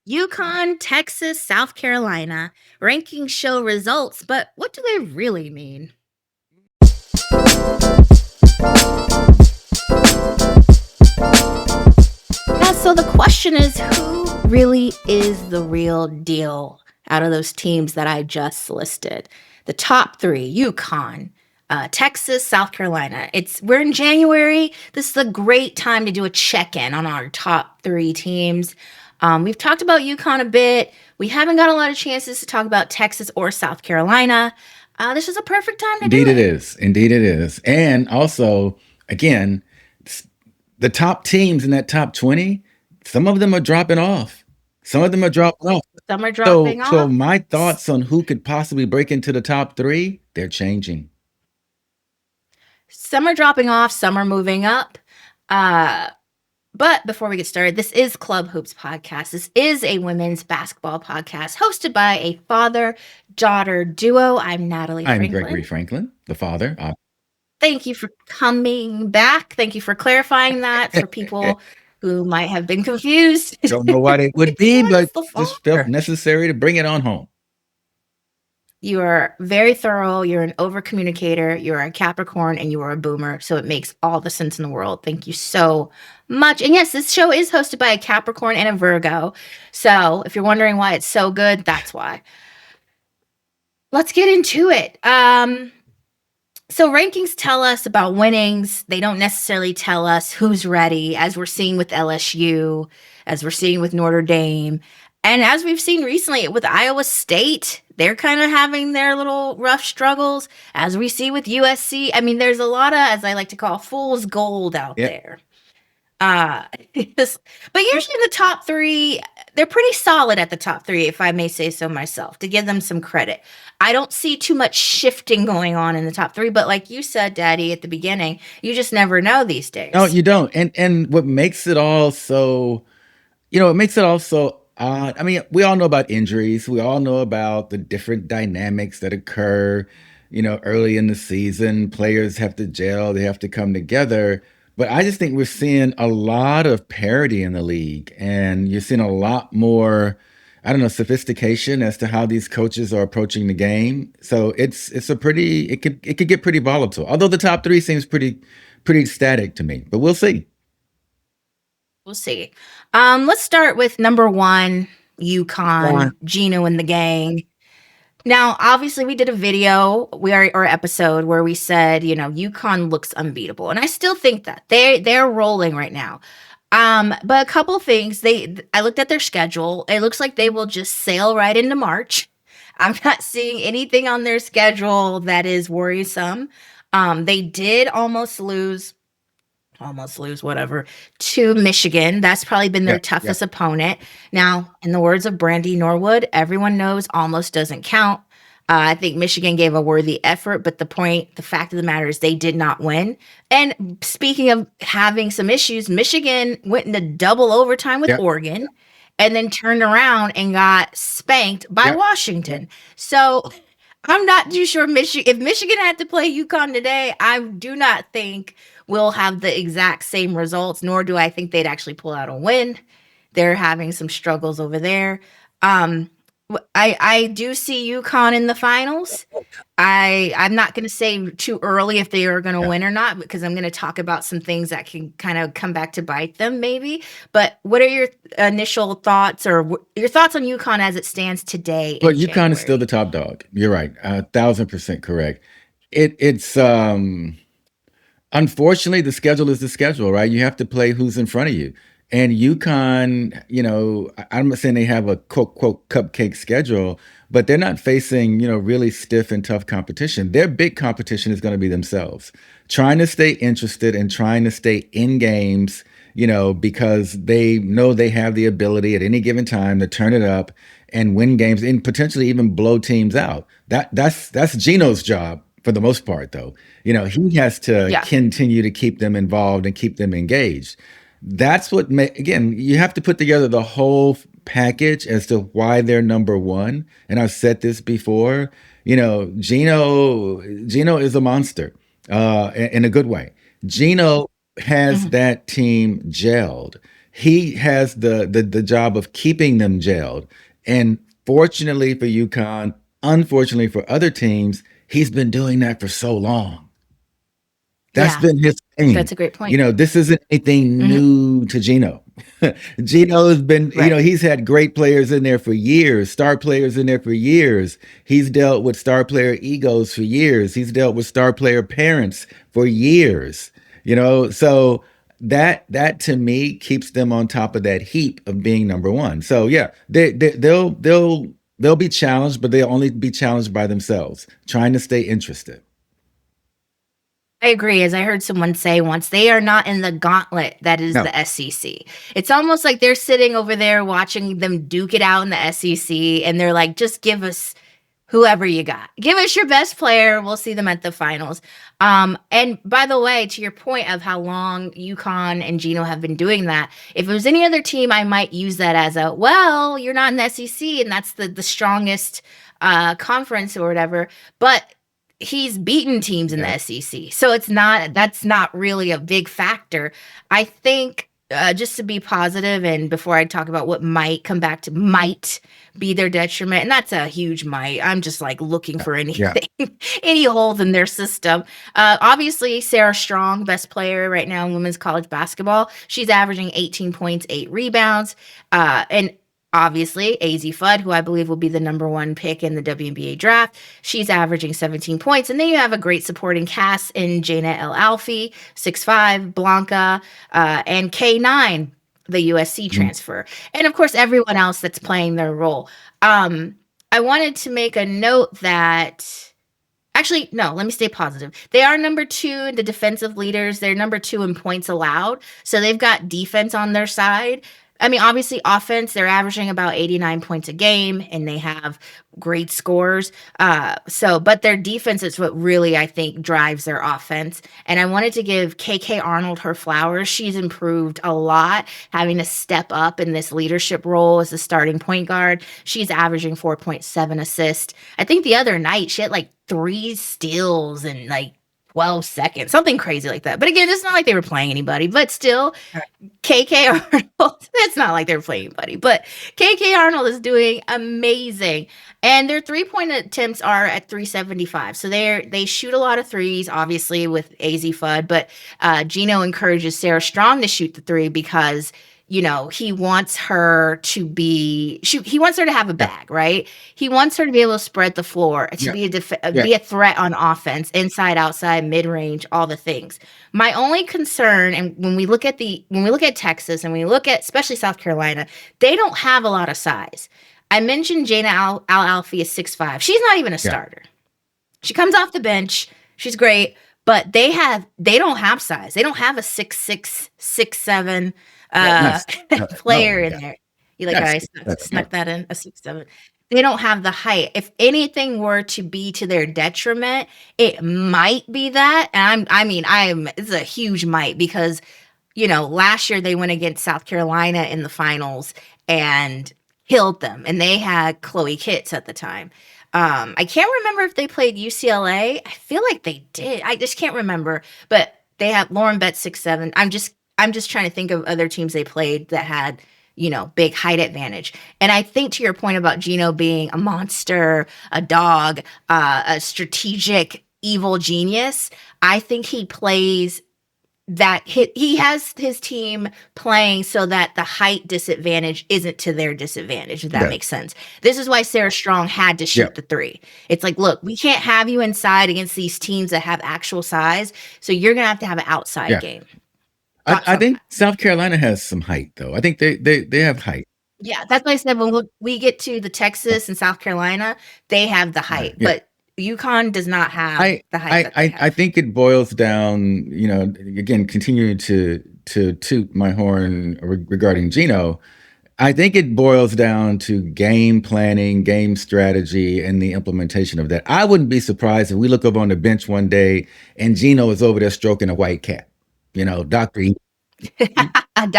UConn, Texas, South Carolina. Rankings show results, but what do they really mean? Yeah, so the question is, who really is the real deal out of those teams that I just listed? The top three: UConn, Texas, South Carolina. We're in January. This is a great time to do a check-in on our top three teams. We've talked about UConn a bit. We haven't got a lot of chances to talk about Texas or South Carolina. This is a perfect time to Indeed do it it. is. Indeed it is. And also, again, the top teams in that top 20, some of them are dropping off. Some of them are dropping off. Some are So dropping so off. my thoughts on who could possibly break into the top 3, they're changing. Some are dropping off. Some are moving up. But before we get started, this is Club Hoops Podcast. This is a women's basketball podcast hosted by a father-daughter duo. I'm Natalie I'm Franklin. Gregory Franklin, the father. Thank you for coming back. Thank you for clarifying that for people who might have been confused. Don't know why they would be, What but is the just felt father? necessary to bring it on home. You are very thorough. You're an over communicator. You're a Capricorn and you are a boomer. So it makes all the sense in the world. Thank you so much. And yes, this show is hosted by a Capricorn and a Virgo. So if you're wondering why it's so good, that's why. Let's get into it. So rankings tell us about winnings. They don't necessarily tell us who's ready, as we're seeing with LSU, as we're seeing with Notre Dame, and as we've seen recently with Iowa State. They're kind of having their little rough struggles, as we see with USC. I mean, there's a lot of, as I like to call, fool's gold out Yep. there. Uh, but usually the top three, they're pretty solid at the top three, if I may say so myself, to give them some credit. I don't see too much shifting going on in the top three, but like you said, Daddy, at the beginning, you just never know these days. No, you don't. And what makes it all so, it makes it all so odd. I mean, we all know about injuries. We all know about the different dynamics that occur, early in the season. Players have to gel, they have to come together. But I just think we're seeing a lot of parity in the league, and you're seeing a lot more, I don't know, sophistication as to how these coaches are approaching the game. So it's a pretty it could get pretty volatile. Although the top 3 seems pretty static to me, but we'll see. We'll see. Let's start with number one, UConn, Gino and the gang. Now, obviously, we did a video, or episode where we said, UConn looks unbeatable, and I still think that they're rolling right now. But a couple things. I looked at their schedule. It looks like they will just sail right into March. I'm not seeing anything on their schedule that is worrisome. They did almost lose, whatever, to Michigan. That's probably been their toughest opponent. Now, in the words of Brandy Norwood, everyone knows almost doesn't count. I think Michigan gave a worthy effort, but the fact of the matter is they did not win. And speaking of having some issues, Michigan went into double overtime with Oregon and then turned around and got spanked by Washington. So I'm not too sure if Michigan had to play UConn today, I do not think we'll have the exact same results, nor do I think they'd actually pull out a win. They're having some struggles over there. I do see UConn in the finals. I'm not going to say too early if they are going to win or not, because I'm going to talk about some things that can kind of come back to bite them maybe. But what are your initial thoughts, or your thoughts on UConn as it stands today? Well, UConn is still the top dog. You're right. 1,000% correct. It's unfortunately, the schedule is the schedule, right? You have to play who's in front of you. And UConn, I'm not saying they have a quote, quote, cupcake schedule, but they're not facing, really stiff and tough competition. Their big competition is going to be themselves, trying to stay interested and trying to stay in games, because they know they have the ability at any given time to turn it up and win games and potentially even blow teams out. That's Gino's job for the most part, though. He has to continue to keep them involved and keep them engaged. That's what again, you have to put together the whole package as to why they're number one. And I've said this before, Gino is a monster, in a good way. Gino has that team gelled. he has the job of keeping them gelled. And fortunately for UConn, unfortunately for other teams, he's been doing that for so long. That's Yeah, been his thing. that's a great You point. know, this isn't anything Mhm. new to Gino. Gino has been, you know, Right. he's had great players in there for years, star players in there for years. He's dealt with star player egos for years. He's dealt with star player parents for years. You know, so that to me keeps them on top of that heap of being number one. So yeah, they'll be challenged, but they'll only be challenged by themselves, trying to stay interested. I agree. As I heard someone say once, they are not in the gauntlet that is No, the SEC. It's almost like they're sitting over there watching them duke it out in the SEC, and they're like, just give us whoever you got. Give us your best player. We'll see them at the finals. And by the way, to your point of how long UConn and Gino have been doing that, if it was any other team, I might use that as a, well, you're not in the SEC, and that's the strongest conference or whatever. But he's beaten teams in the yeah, SEC. So that's not really a big factor. I think just to be positive, and before I talk about what might come back to might be their detriment, and that's a huge might. I'm just like looking for yeah, anything, any holes in their system. Obviously, Sarah Strong, best player right now in women's college basketball. She's averaging 18 points, 8 rebounds, and obviously, AZ Fudd, who I believe will be the number one pick in the WNBA draft, she's averaging 17 points. And then you have a great supporting cast in Jaina El Alfi, 6'5, Blanca, and K9, the USC mhm, transfer. And of course, everyone else that's playing their role. Um, I wanted to make a note that. Actually, no, let me stay positive. They are number two in the defensive leaders. They're number two in points allowed. So they've got defense on their side. I mean, obviously, offense, they're averaging about 89 points a game and they have great scores. But their defense is what really, I think, drives their offense. And I wanted to give KK Arnold her flowers. She's improved a lot, having to step up in this leadership role as a starting point guard. She's averaging 4.7 assists. I think the other night she had like 3 steals in like 12 seconds, something crazy like that. But again, it's not like they were playing anybody, but still, KK Arnold, it's not like they're playing anybody, but KK Arnold is doing amazing. And their 3 point attempts are at 375. So they shoot a lot of threes, obviously, with AZ Fudd, but Gino encourages Sarah Strong to shoot the three because he wants her to he wants her to have a yeah, bag, right? He wants her to be able to spread the floor, to yeah, be yeah. a threat on offense, inside, outside, mid-range, all the things. My only concern, and when we look at Texas and we look at especially South Carolina, they don't have a lot of size. I mentioned Jana Alfie is 6'5". She's not even a Yeah. starter. She comes off the bench. She's great, but they don't have size. They don't have a 6'6", 6'7" Yeah, uh, nice. No, no, player in yeah, there. You like how yes, I no, snuck that in? A 6'7". They don't have the height. If anything were to be to their detriment, it might be that. And it's a huge might because last year they went against South Carolina in the finals and killed them. And they had Chloe Kitts at the time. I can't remember if they played UCLA. I feel like they did. I just can't remember. But they have Lauren Betts 6'7". I'm just trying to think of other teams they played that had, big height advantage. And I think to your point about Gino being a monster, a dog, a strategic evil genius, I think he plays that he has his team playing so that the height disadvantage isn't to their disadvantage, if he that does. makes sense. This is why Sarah Strong had to Yeah, shoot the three. It's like, look, we can't have you inside against these teams that have actual size, so you're gonna have to have an outside yeah. game. I, Thoughts I on think that? South Carolina has some height though. I think they have height. Yeah, that's why I said when we get to the Yeah, Texas and South Carolina, they have the yeah, height, yeah. but UConn does not have I the height I that they I I have. think it boils down, you know, again, continuing to toot my horn regarding Gino. I think it boils down to game planning, game strategy, and the implementation of that. I wouldn't be surprised if we look up on the bench one day and Gino is over there stroking a white cat. You know, Doctor.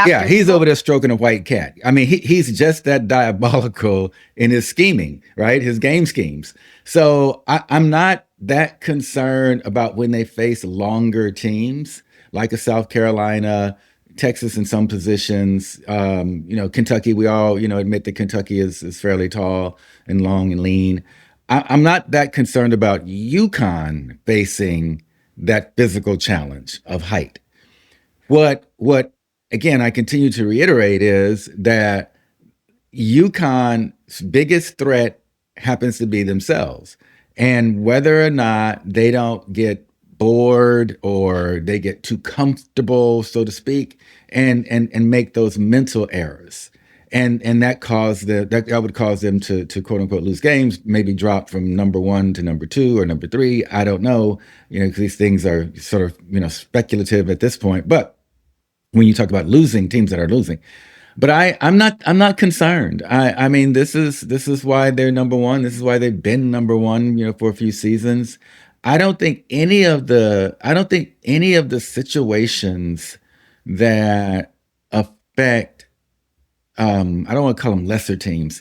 Yeah, Dr. he's over Evil. there stroking a white cat. I mean, he's just that diabolical in his scheming, right? His game schemes. So I'm not that concerned about when they face longer teams like a South Carolina. Texas in some positions. Kentucky, we all, admit that Kentucky is fairly tall and long and lean. I'm not that concerned about UConn facing that physical challenge of height. What again, I continue to reiterate is that UConn's biggest threat happens to be themselves. And whether or not they don't get bored or they get too comfortable, so to speak, and make those mental errors. And that would cause them to quote unquote lose games, maybe drop from number one to number two or number three. I don't know, because these things are sort of, speculative at this point. But when you talk about losing teams that are losing, but I'm not concerned. I mean, this is why they're number one. This is why they've been number one, for a few seasons. I don't think any of the situations that affect, I don't want to call them lesser teams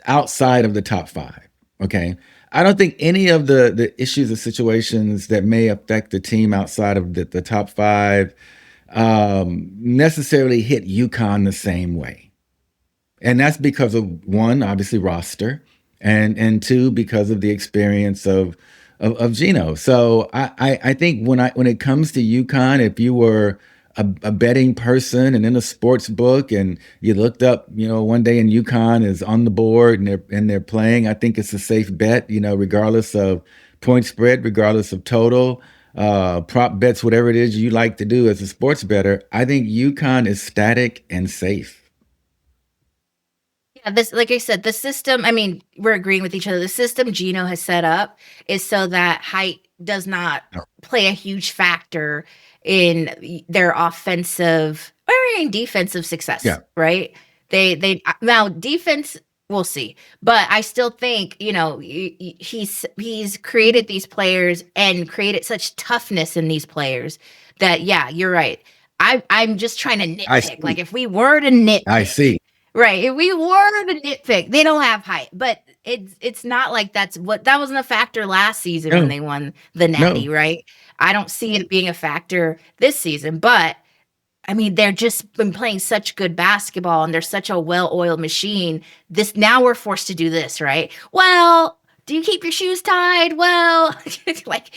outside of the top five. Okay. I don't think any of the issues or situations that may affect the team outside of the top five necessarily hit UConn the same way. And that's because of one, obviously roster, and two, because of the experience of Gino. So I think when it comes to UConn, if you were a betting person and in a sports book and you looked up, one day and UConn is on the board and they're playing, I think it's a safe bet, regardless of point spread, regardless of total, prop bets, whatever it is you like to do as a sports better. I think UConn is static and safe. Yeah, this, like I said, the system, I mean, we're agreeing with each other. The system Gino has set up is so that height does not play a huge factor in their offensive or in defensive success, Yeah, right? They now defense, we'll see, but I still think he's created these players and created such toughness in these players that yeah, you're right. I'm just trying to I nitpick. Like see. if we were to I nitpick, see. right? If we were to nitpick, they don't have height, but it's not like that wasn't a factor last season when No, they won the Natty, no. right? I don't see it being a factor this season, but I mean, they're just been playing such good basketball and they're such a well-oiled machine. This now we're forced to do this, right? Well, do you keep your shoes tied? Well, like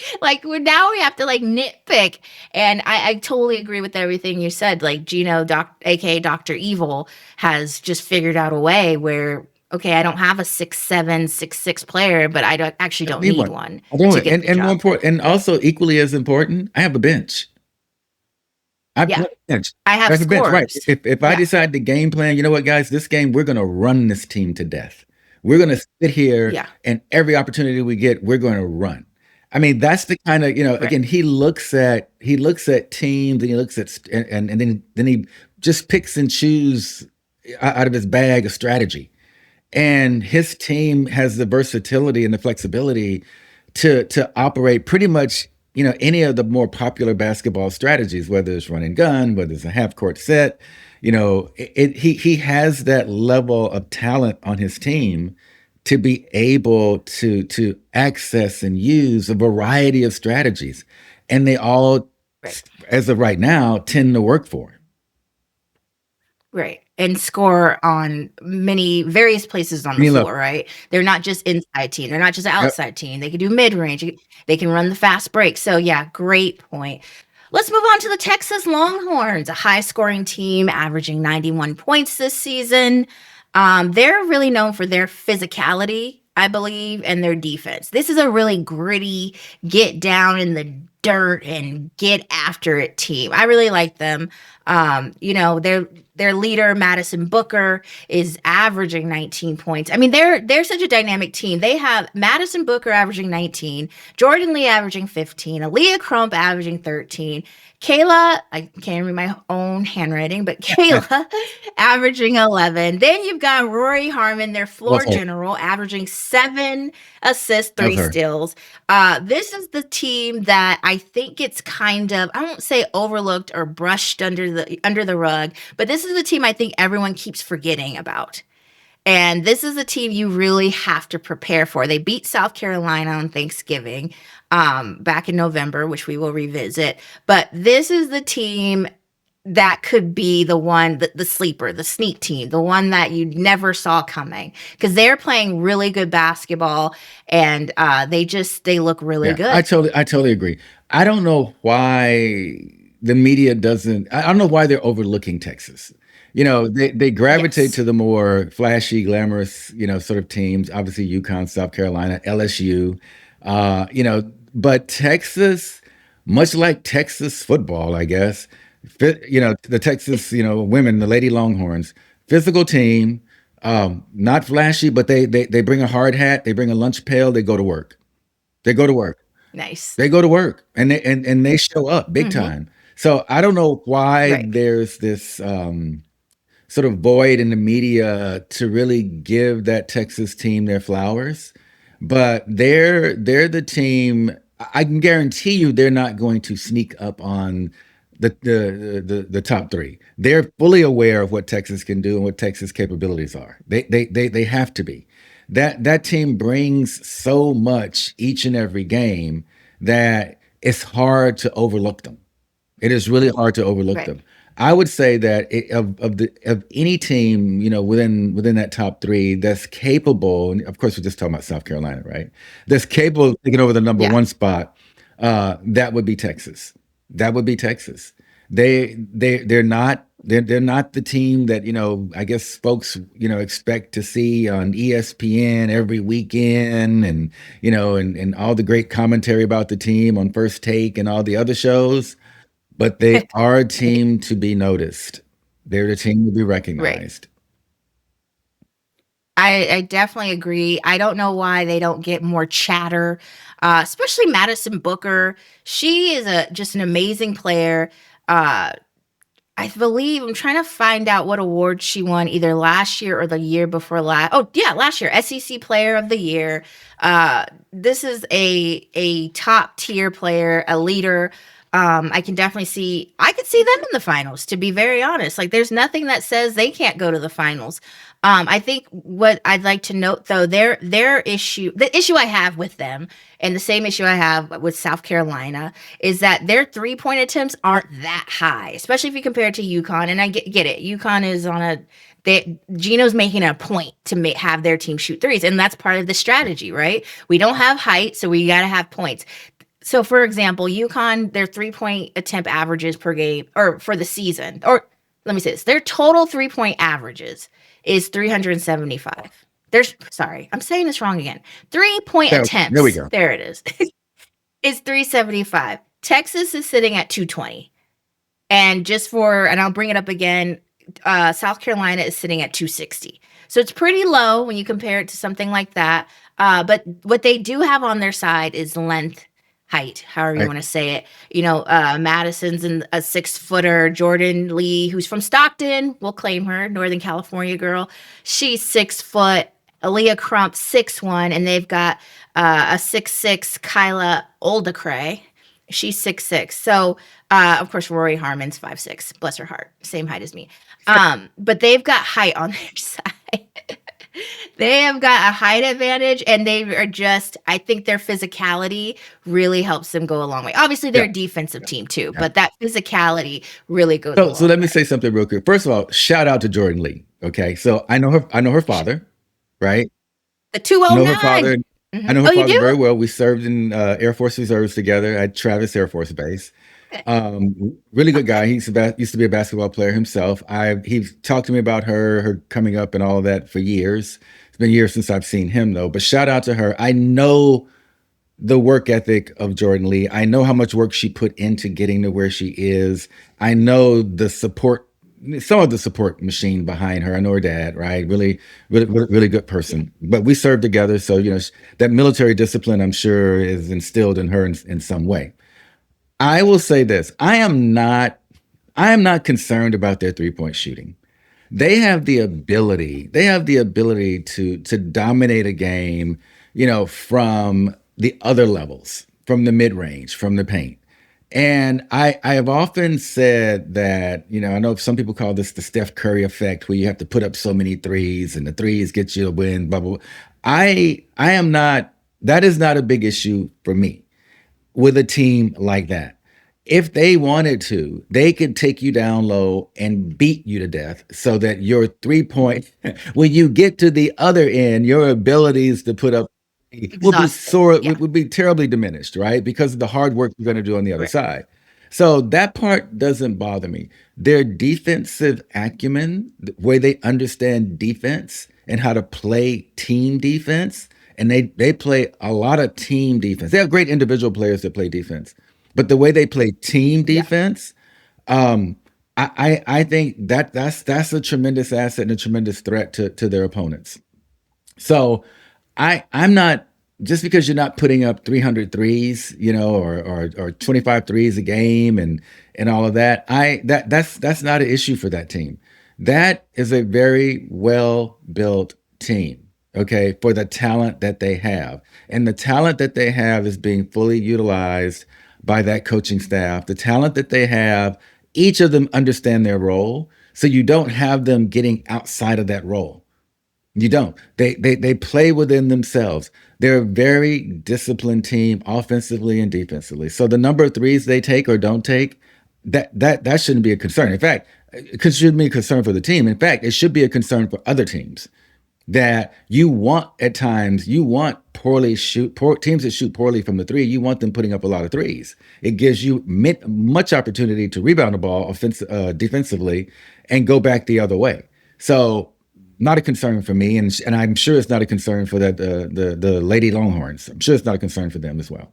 now we have to like nitpick. And I totally agree with everything you said. Like Gino, aka Dr. Evil, has just figured out a way where okay, I don't have a 6'7", 6'6" player, but actually I don't don't need need one. one I don't. to get the And more job done. important, and also equally as important, I have a bench. I Yeah. have a bench. I have I have a bench, right? scores. If I Yeah. decide to game plan, you know what, guys, this game we're going to run this team to death. We're going to sit here, Yeah. and every opportunity we get, we're going to run. I mean, that's the kind of, Right. again, he looks at teams and he looks at and then he just picks and choose out of his bag a strategy. And his team has the versatility and the flexibility to operate pretty much, any of the more popular basketball strategies, whether it's run and gun, whether it's a half court set. He has that level of talent on his team to be able to access and use a variety of strategies, and they all, Right. as of right now, tend to work for him. Right. And score on many various places on the Any level. floor, right? They're not just inside team. They're not just Yep. outside team. They can do mid range. They can run the fast break. So yeah, great point. Let's move on to the Texas Longhorns, a high scoring team averaging 91 points this season. They're really known for their physicality, I believe, and their defense. This is a really gritty, get down in the dirt and get after it team. I really like them. Their leader, Madison Booker, is averaging 19 points. I mean, they're such a dynamic team. They have Madison Booker averaging 19, Jordan Lee averaging 15, Aaliyah Crump averaging 13, Kayla, I can't read my own handwriting, but Kayla averaging 11. Then you've got Rory Harmon, their Love floor her. general, averaging 7 assists, Love 3 her. steals. This is the team that I think it's kind of, I won't say overlooked or brushed under the rug, but this is the team I think everyone keeps forgetting about. And this is a team you really have to prepare for. They beat South Carolina on Thanksgiving back in November, which we will revisit. But this is the team. that could be the one, the sleeper, the sneak team, the one that you never saw coming because they're playing really good basketball and they look really Yeah, good. I totally agree. I don't know why the media doesn't. I don't know why they're overlooking Texas. They gravitate Yes. to the more flashy, glamorous, sort of teams. Obviously, UConn, South Carolina, LSU. But Texas, much like Texas football, I guess. The Texas, women, the Lady Longhorns, physical team, not flashy, but they bring a hard hat, they bring a lunch pail, they go to work. They go to work. Nice. They go to work and they show up big Hmm. time. So I don't know why Right. there's this sort of void in the media to really give that Texas team their flowers. But they're the team. I can guarantee you they're not going to sneak up on the top three. They're fully aware of what Texas can do and what Texas capabilities are. They have to be. That team brings so much each and every game that it's hard to overlook them. It is really hard to overlook Right. them. I would say that of any team, within that top three that's capable, and of course we're just talking about South Carolina, right? That's capable of taking over the number Yeah. one spot, that would be Texas. That would be Texas. They're not the team that I guess folks expect to see on ESPN every weekend, and and all the great commentary about the team on First Take and all the other shows, but they are a Right. team to be noticed. They're the team to be Right. recognized. I definitely agree. I don't know why they don't get more chatter, especially Madison Booker. She is just an amazing player. Uh, I believe I'm trying to find out what award she won either last year or the year before last. Oh yeah, last year, SEC Player of the Year. Uh, this is a top tier player, a leader. I can definitely see. I could see them in the finals. To be very honest, like there's nothing that says they can't go to the finals. I think what I'd like to note though, their issue, the issue I have with them, and the same issue I have with South Carolina, is that their 3-point attempts aren't that high, especially if you compare it to UConn. And I get it. UConn is on a Gino's making a point to have their team shoot threes, and that's part of the strategy, right? We don't have height, so we got to have points. So, for example, UConn, their 3-point attempt averages per game, or for the season, or let me say this, their total 3-point averages is 375. There's, sorry, I'm saying this wrong again. 3-point There we attempts, go. there it is 375. Texas is sitting at 220. And I'll bring it up again, South Carolina is sitting at 260. So it's pretty low when you compare it to something like that. But what they do have on their side is length, height, however you I, want to say it. Madison's a 6 footer. Jordan Lee, who's from Stockton, we'll claim her, Northern California girl. She's 6 foot. Aaliyah Crump, 6'1", and they've got a 6'6" Kyla Oldacray. She's 6'6". So of course, Rory Harmon's 5'6". Bless her heart, same height as me. But they've got height on their side. They have got a height advantage, and they are just. I think their physicality really helps them go a long way. Obviously, they're yeah, a defensive team too, yeah. but that physicality really goes a So long let me way. say something real quick. First of all, shout out to Jordan Lee. Okay, so I know her father, right? The I know her father. 209. I know her Oh, you father do? very well. We served in Air Force Reserves together at Travis Air Force Base. Really good guy. Okay. Used to be a basketball player himself. He's talked to me about her coming up and all of that for years. It's been years since I've seen him though. But shout out to her. I know the work ethic of Jordan Lee. I know how much work she put into getting to where she is. I know the support, some of the support machine behind her. I know her dad, right? Really good Yeah. person. But we served together, so that military discipline, I'm sure, is instilled in her in some way. I will say this: I am not concerned about their 3-point shooting. They have the ability to dominate a game, from the other levels, from the mid range, from the paint. And I have often said that, I know some people call this the Steph Curry effect, where you have to put up so many threes and the threes get you a win, blah, blah, blah. I am not, that is not a big issue for me with a team like that. if they wanted to, they could take you down low and beat you to death so that your 3 point, when you get to the other end, your abilities to put up will be Exhausted. sore, Yeah. would be terribly diminished, right? Because of the hard work you're going to do on the other Right. side. So that part doesn't bother me. Their defensive acumen, the way they understand defense and how to play team defense, and they play a lot of team defense. They have great individual players that play defense, but the way they play team Yeah. defense, um, I think that's a tremendous asset and a tremendous threat to their opponents. So I'm not, just because you're not putting up 300 threes, or 25 threes a game and all of that. That's not an issue for that team. That is a very well built team. Okay, for the talent that they have. And the talent that they have is being fully utilized by that coaching staff. The talent that they have, each of them understand their role. So you don't have them getting outside of that role. You don't. They play within themselves. They're a very disciplined team, offensively and defensively. So the number of threes they take or don't take, that shouldn't be a concern. In fact, it shouldn't be a concern for the team. In fact, it should be a concern for other teams that you want at times. You want teams that shoot poorly from the three. You want them putting up a lot of threes. It gives you much opportunity to rebound the ball defensively and go back the other way. So not a concern for me, and I'm sure it's not a concern for the Lady Longhorns. I'm sure it's not a concern for them as well.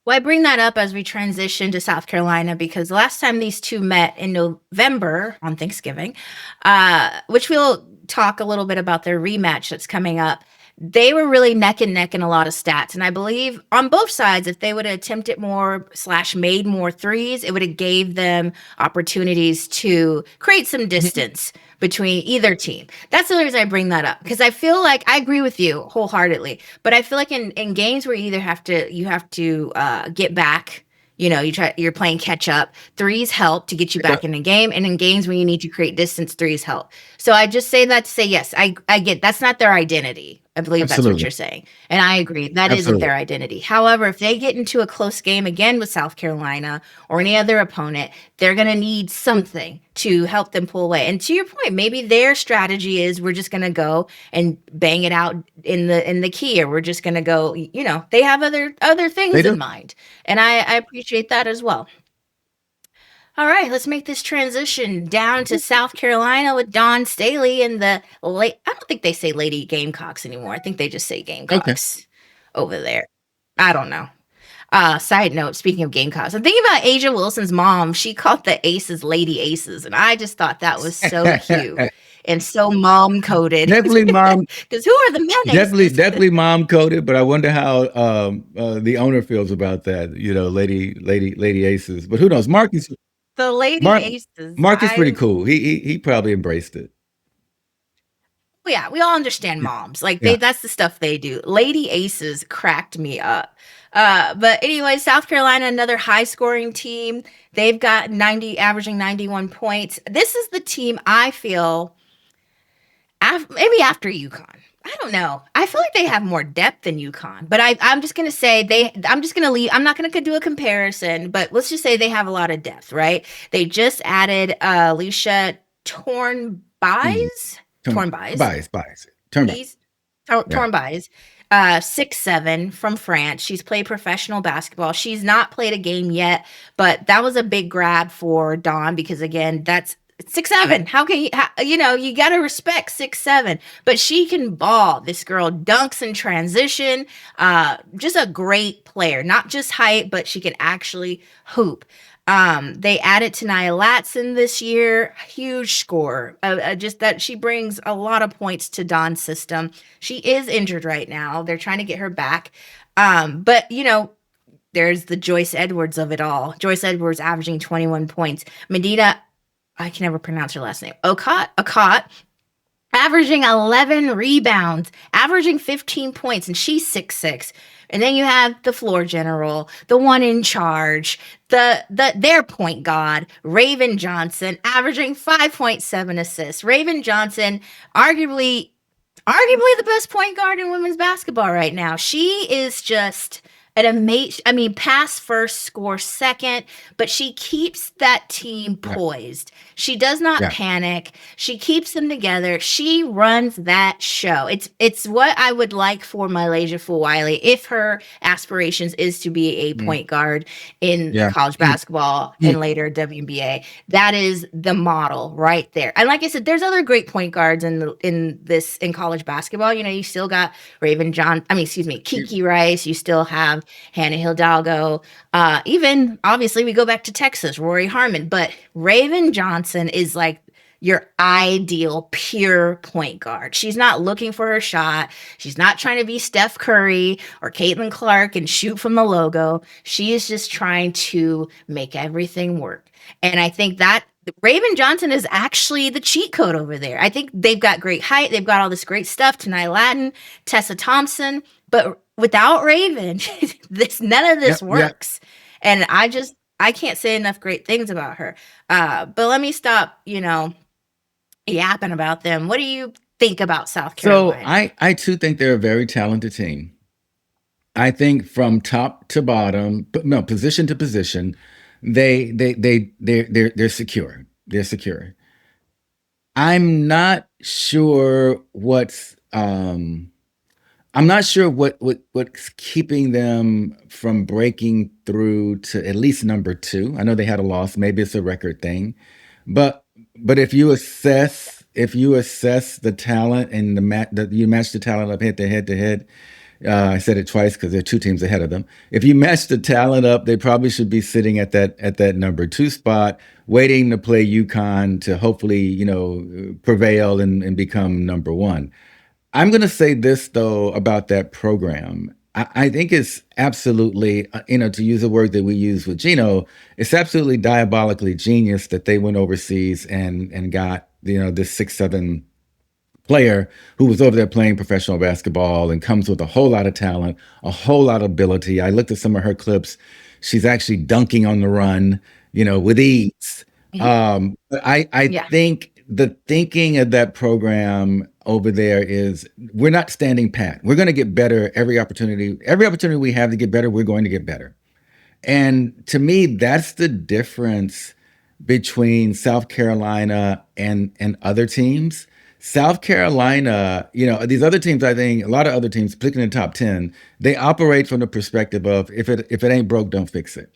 Well, I bring that up as we transition to South Carolina because the last time these two met in November on Thanksgiving, which we'll talk a little bit about their rematch that's coming up, they were really neck and neck in a lot of stats. And I believe on both sides, if they would have attempted more slash made more threes, it would have gave them opportunities to create some distance between either team. That's the only reason I bring that up because I feel like I agree with you wholeheartedly, but I feel like in games where you have to get back, you're playing catch up. Threes help to get you Yeah, back in the game, and in games where you need to create distance, threes help. So I just say that to say yes, I get that's not their identity. I believe that's what absolutely, you're saying. And I agree, that isn't absolutely. their identity. However, if they get into a close game again with South Carolina or any other opponent, they're going to need something to help them pull away. And to your point, maybe their strategy is we're just going to go and bang it out in the key, or we're just going to go, they have other They things in do. mind. And I appreciate that as well. All right, let's make this transition down to South Carolina with Don Staley and the late. I don't think they say Lady Gamecocks anymore. I think they just say Okay. Gamecocks over there. I don't know. Side note, speaking of Gamecocks, I'm thinking about Asia Wilson's mom. She called the Aces Lady Aces, and I just thought that was so cute and so mom coded. Definitely mom, Because who are the men Aces? definitely mom coded, but I wonder how the owner feels about that. Lady Aces. But who knows? The Lady Mark Aces. Mark is pretty cool. He probably embraced it. Well, yeah, we all understand moms. Like Yeah. that's the stuff they do. Lady Aces cracked me up. But anyway, South Carolina, another high scoring team. They've got 90, averaging 91 points. This is the team I feel maybe after UConn. I don't know. I feel like they have more depth than UConn, but I'm just gonna say I'm just gonna leave. I'm not gonna do a comparison, but let's just say they have a lot of depth, right? They just added Alicia Mm. Tornbys, Bias. Turn back. He's Yeah. torn buys. 6'7" from France. She's played professional basketball. She's not played a game yet, but that was a big grab for Dawn because again, that's 6'7". How can you got to respect 6'7". But she can ball. This girl dunks in transition. Just a great player. Not just height, but she can actually hoop. They added Tanaya Latson this year, huge scorer. Just that she brings a lot of points to Don's system. She is injured right now. They're trying to get her back. But there's the Joyce Edwards of it all. Joyce Edwards averaging 21 points. Medina, I can never pronounce her last name. Okot, averaging 11 rebounds, averaging 15 points, and she's 6'6". And then you have the floor general, the one in charge, their point guard, Raven Johnson, averaging 5.7 assists. Raven Johnson, arguably the best point guard in women's basketball right now. She is just I mean, pass first, score second, but she keeps that team Yeah. poised. She does not Yeah. panic. She keeps them together. She runs that show. It's what I would like for Malaysia Fulwiley if her aspirations is to be a Mhm. point guard in Yeah. college You, basketball you, and later WNBA. That is the model right there. And like I said, there's other great point guards in college basketball. You know, you still got excuse me, you, Kiki Rice. You still have Hannah Hidalgo. Even obviously, we go back to Texas, Rory Harmon. But Raven Johnson is like your ideal pure point guard. She's not looking for her shot. She's not trying to be Steph Curry or Caitlin Clark and shoot from the logo. She is just trying to make everything work. And I think that Raven Johnson is actually the cheat code over there. I think they've got great height. They've got all this great stuff. Tanai Latin, Tessa Thompson, but without Raven, this none of yeah. this Yeah. works. And I can't say enough great things about her. But let me stop, yapping about them. What do you think about South So Carolina? I too think they're a very talented team. I think from top to bottom, but no, position to position, they're secure. They're secure. I'm not sure what's keeping them from breaking through to at least number two. I know they had a loss, maybe it's a record thing, but if you assess the talent and you match the talent up head to head. I said it twice because there are two teams ahead of them. If you match the talent up, they probably should be sitting at that number two spot, waiting to play UConn to hopefully prevail and become number one. I'm going to say this though about that program. I think it's absolutely, to use a word that we use with Gino, it's absolutely diabolically genius that they went overseas and got this 6'7" player who was over there playing professional basketball and comes with a whole lot of talent, a whole lot of ability. I looked at some of her clips. She's actually dunking on the run, with ease. But I Yeah. think the thinking of that program over there is we're not standing pat. We're going to get better every opportunity. Every opportunity we have to get better, we're going to get better. And to me, that's the difference between South Carolina and other teams. South Carolina, these other teams, I think a lot of other teams, particularly in the top 10, they operate from the perspective of if it ain't broke, don't fix it.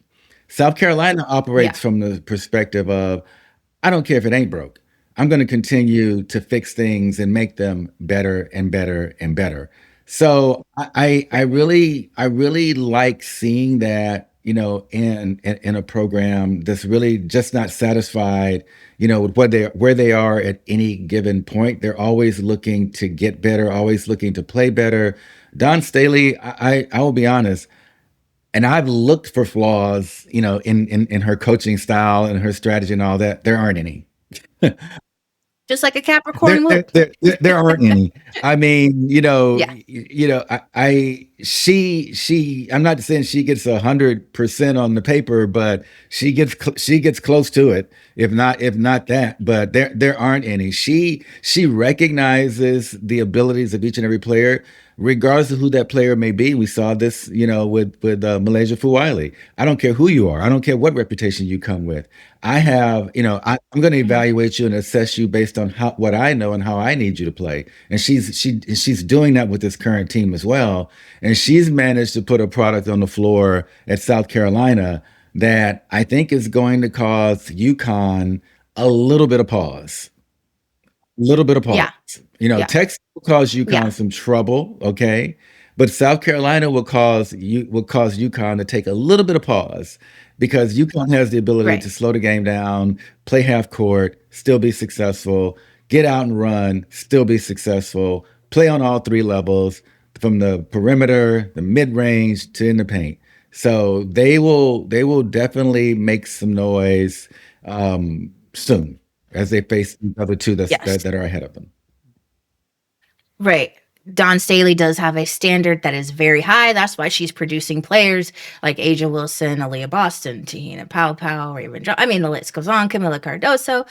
South Carolina Yeah. operates from the perspective of I don't care if it ain't broke. I'm going to continue to fix things and make them better and better and better. So I really like seeing that in a program that's really just not satisfied with where they are at any given point. They're always looking to get better, always looking to play better. Don Staley, I will be honest, and I've looked for flaws in her coaching style and her strategy and all that. There aren't any. Just like a There, Capricorn there, would. there, there aren't any. I mean, Yeah. she. I'm not saying she gets 100% on the paper, but she gets close to it. If not that, but there aren't any. She recognizes the abilities of each and every player, regardless of who that player may be. We saw this, with Malaysia Fuwiley. I don't care who you are. I don't care what reputation you come with. I'm going to Mhm. evaluate you and assess you based on what I know and how I need you to play. And she's doing that with this current team as well. And she's managed to put a product on the floor at South Carolina that I think is going to cause UConn a little bit of pause. Little bit of pause. Yeah. Yeah. Texas will cause UConn Yeah. some trouble, okay? But South Carolina will cause UConn to take a little bit of pause because UConn has the ability Right. to slow the game down, play half court, still be successful, get out and run, still be successful, play on all three levels, from the perimeter, the mid range to in the paint. So they will definitely make some noise soon as they face the other two Yes. that are ahead of them. Right. Dawn Staley does have a standard that is very high. That's why she's producing players like Asia Wilson, Aaliyah Boston, Tahina Pau, Raven John. I mean, the list goes on. Camila Cardoso.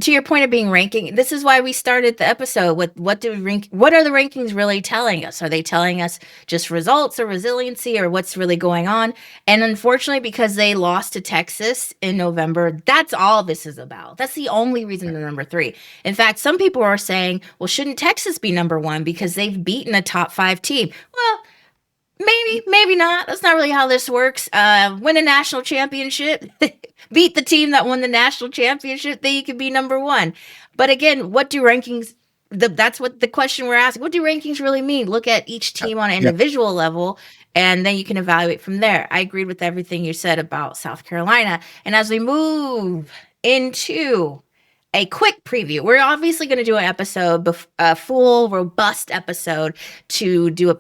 To your point of being ranking, this is why we started the episode with what do we rank? What are the rankings really telling us? Are they telling us just results or resiliency or what's really going on? And unfortunately, because they lost to Texas in November, that's all this is about. That's the only reason they're number three. In fact, some people are saying, well, shouldn't Texas be number one because they've beaten a top five team? Well, maybe, maybe not. That's not really how this works. Win a national championship, beat the team that won the national championship, then you could be number one. But again, what do rankings? That's what the question we're asking. What do rankings really mean? Look at each team on an Yeah. individual level, and then you can evaluate from there. I agreed with everything you said about South Carolina. And as we move into a quick preview. We're obviously going to do an episode, a full, robust episode to do a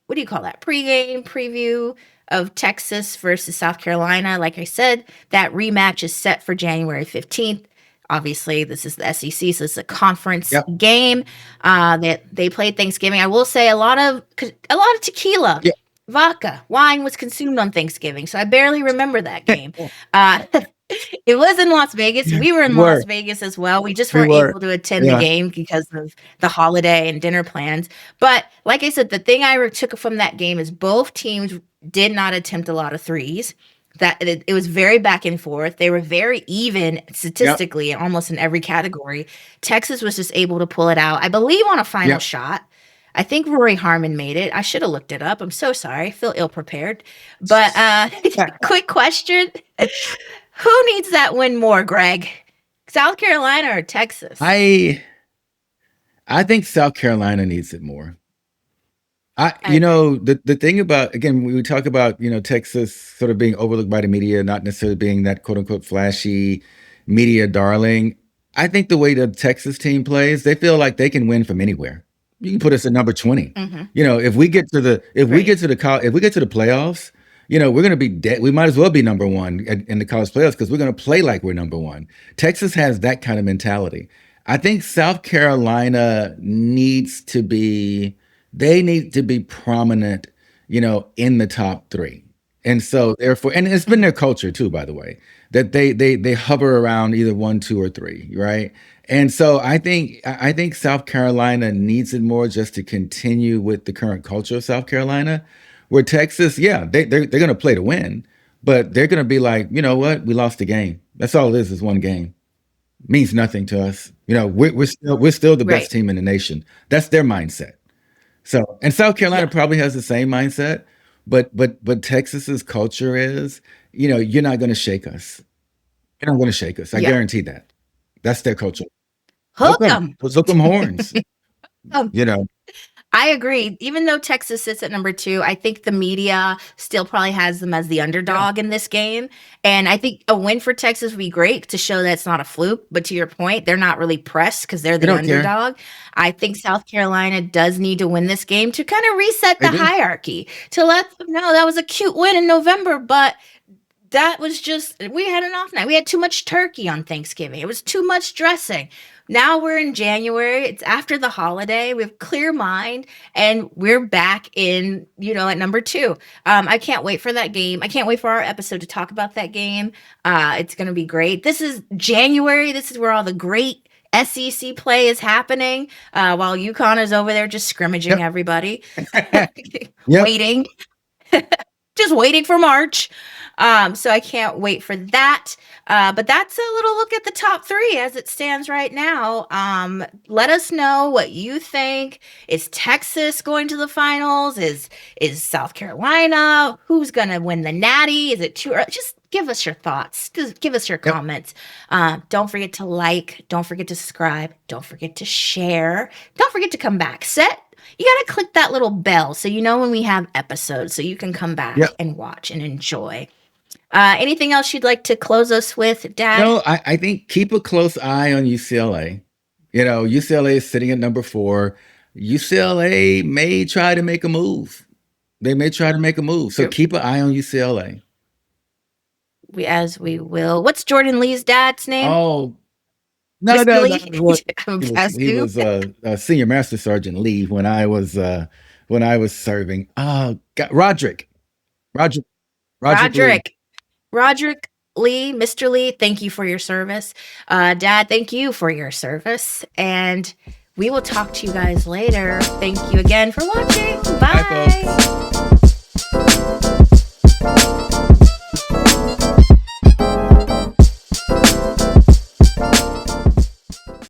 what do you call that? Pre-game preview of Texas versus South Carolina. Like I said, that rematch is set for January 15th. Obviously, this is the SEC, so it's a conference Yep. game. That they played Thanksgiving. I will say a lot of tequila, Yeah. vodka, wine was consumed on Thanksgiving, so I barely remember that game. Yeah. Uh, it was in Las Vegas. We were in We Las were. Vegas as well. We just We weren't were. able to attend the Yeah. game because of the holiday and dinner plans. But like I said, the thing I took from that game is both teams did not attempt a lot of threes. That it was very back and forth. They were very even Yep. statistically, almost in every category. Texas was just able to pull it out, I believe, on a final Yep. shot. I think Rory Harmon made it. I should have looked it up. I'm so sorry. I feel ill prepared. But quick question. Who needs that win more, Greg? South Carolina or Texas? I I think South Carolina needs it more. I agree. The thing about, again, we talk about, Texas sort of being overlooked by the media, not necessarily being that quote unquote flashy media darling. I think the way the Texas team plays, they feel like they can win from anywhere. You can put us at number 20. Mm-hmm. If we get to the Right. if we get to the playoffs, we're going to be dead. We might as well be number one in the college playoffs because we're going to play like we're number one. Texas has that kind of mentality. I think South Carolina they need to be prominent, in the top three. And so therefore, and it's been Mm-hmm. their culture too, by the way, that they hover around either one, two, or three, right? And so I think South Carolina needs it more just to continue with the current culture of South Carolina, where Texas, yeah, they're gonna play to win, but they're gonna be like, you know what, we lost the game. That's all it is one game. Means nothing to us. We're still the best Right. team in the nation. That's their mindset. So, and South Carolina Yeah. probably has the same mindset, but Texas's culture is, you're not going to shake us. You're not going to shake us. I Yeah. guarantee that. That's their culture. Hook Hook them. 'em. Hook them horns. Um, You know. I agree. Even though Texas sits at number two, I think the media still probably has them as the Yeah. underdog in this game. And I think a win for Texas would be great to show that it's not a fluke. But to your point, they're not really pressed because they're They the don't care. underdog. I think South Carolina does need to win this game to kind of reset They the do. hierarchy, to let them know that was a cute win in November, but that was just we had an off night. We had too much turkey on Thanksgiving. It was too much dressing. Now we're in January. It's after the holiday. We have clear mind and we're back in, at number two. I can't wait for that game. I can't wait for our episode to talk about that game. It's going to be great. This is January. This is where all the great SEC play is happening, while UConn is over there just scrimmaging Yep. everybody, Yep. waiting, just waiting for March. So I can't wait for that. But that's a little look at the top three as it stands right now. Let us know what you think. Is Texas going to the finals? Is South Carolina? Who's gonna win the Natty? Is it too early? Just give us your thoughts. Just give us your Yep. comments. Don't forget to like. Don't forget to subscribe. Don't forget to share. Don't forget to come back. You got to click that little bell so you know when we have episodes so you can come back Yep. and watch and enjoy. Anything else you'd like to close us with, Dad? No, I think keep a close eye on UCLA. UCLA is sitting at number 4. UCLA may try to make a move. They may try to make a move. So True. keep an eye on UCLA. We will. What's Jordan Lee's dad's name? Oh, No, Mr. no, no. Lee, Well, I'm past he due. was Senior Master Sergeant Lee when I was serving. Oh, God, Roderick, Roderick Lee. Roderick. Roderick Lee, Mr. Lee, thank you for your service. Dad, thank you for your service. And we will talk to you guys later. Thank you again for watching. Bye, folks. Bye.